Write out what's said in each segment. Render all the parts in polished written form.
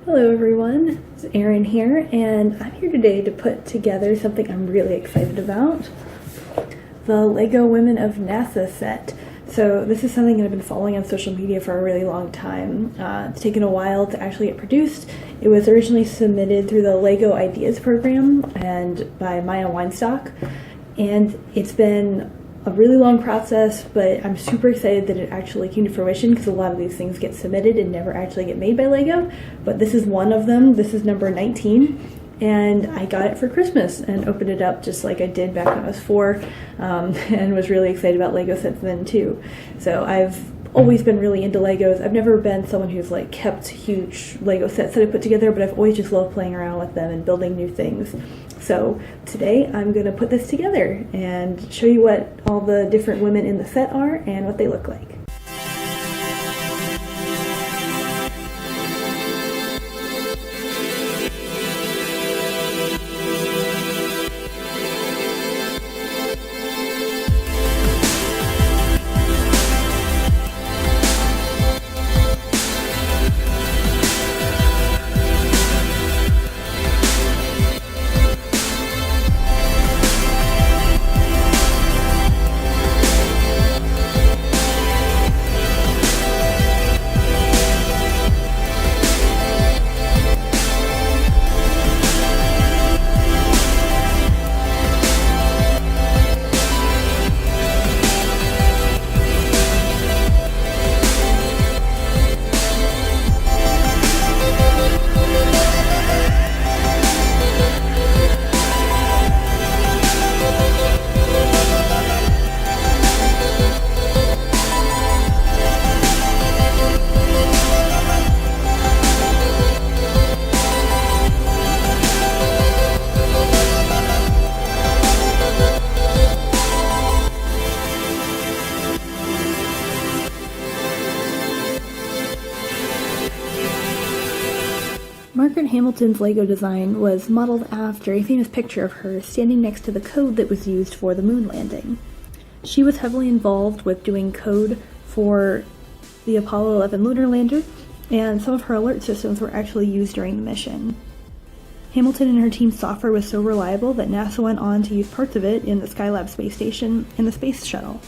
Hello everyone, it's Erin here, and I'm here today to put together something I'm really excited about, the LEGO Women of NASA set. So this is something that I've been following on social media for a really long time. It's taken a while to actually get produced. It was originally submitted through the LEGO Ideas program and by Maya Weinstock, and it's been a really long process, but I'm super excited that it actually came to fruition because a lot of these things get submitted and never actually get made by LEGO, but this is one of them. This is number 19, and I got it for Christmas and opened it up just like I did back when I was 4, and was really excited about LEGO sets then too. So I've always been really into Legos. I've never been someone who's like kept huge Lego sets that I put together, but I've always just loved playing around with them and building new things. So today I'm going to put this together and show you what all the different women in the set are and what they look like. Margaret Hamilton's LEGO design was modeled after a famous picture of her standing next to the code that was used for the moon landing. She was heavily involved with doing code for the Apollo 11 lunar lander, and some of her alert systems were actually used during the mission. Hamilton and her team's software was so reliable that NASA went on to use parts of it in the Skylab space station and the space shuttle.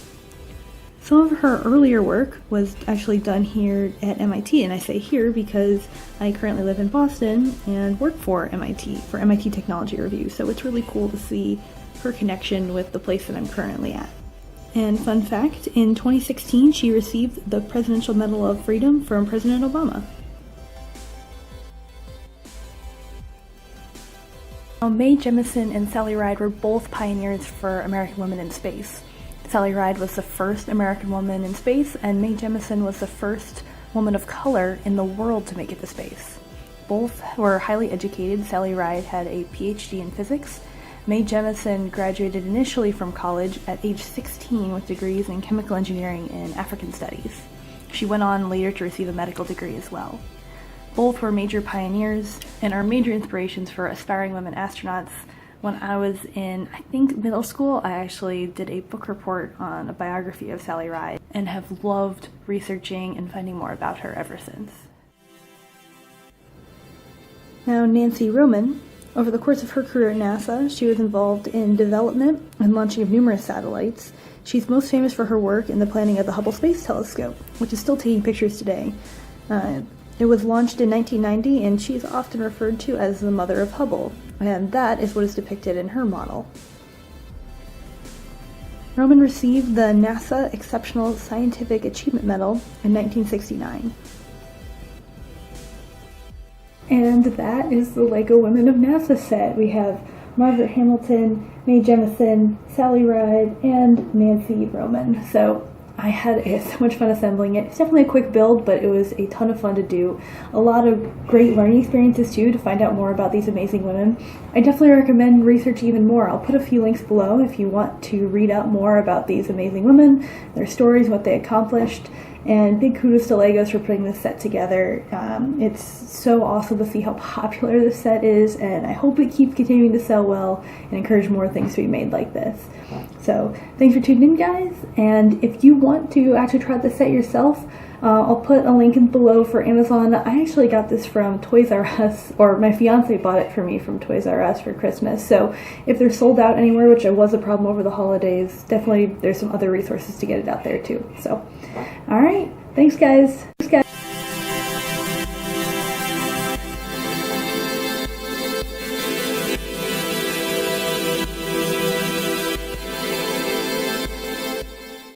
Some of her earlier work was actually done here at MIT, and I say here because I currently live in Boston and work for MIT Technology Review, so it's really cool to see her connection with the place that I'm currently at. And fun fact, in 2016 she received the Presidential Medal of Freedom from President Obama. Now, Mae Jemison and Sally Ride were both pioneers for American women in space. Sally Ride was the first American woman in space, and Mae Jemison was the first woman of color in the world to make it to space. Both were highly educated. Sally Ride had a PhD in physics. Mae Jemison graduated initially from college at age 16 with degrees in chemical engineering and African studies. She went on later to receive a medical degree as well. Both were major pioneers and are major inspirations for aspiring women astronauts. When I was in, I think, middle school, I actually did a book report on a biography of Sally Ride and have loved researching and finding more about her ever since. Now, Nancy Roman, over the course of her career at NASA, she was involved in development and launching of numerous satellites. She's most famous for her work in the planning of the Hubble Space Telescope, which is still taking pictures today. It was launched in 1990, and she is often referred to as the mother of Hubble, and that is what is depicted in her model. Roman received the NASA Exceptional Scientific Achievement Medal in 1969. And that is the LEGO Women of NASA set. We have Margaret Hamilton, Mae Jemison, Sally Ride, and Nancy Roman. So I had so much fun assembling it. It's definitely a quick build, but it was a ton of fun to do. A lot of great learning experiences too to find out more about these amazing women. I definitely recommend researching even more. I'll put a few links below if you want to read up more about these amazing women, their stories, what they accomplished. And big kudos to Legos for putting this set together. It's so awesome to see how popular this set is, and I hope it keeps continuing to sell well and encourage more things to be made like this. So thanks for tuning in, guys, and if you want to actually try out the set yourself, I'll put a link in below for Amazon. I actually got this from Toys R Us, or my fiance bought it for me from Toys R Us for Christmas. So if they're sold out anywhere, which was a problem over the holidays, definitely there's some other resources to get it out there too. So, all right, thanks guys.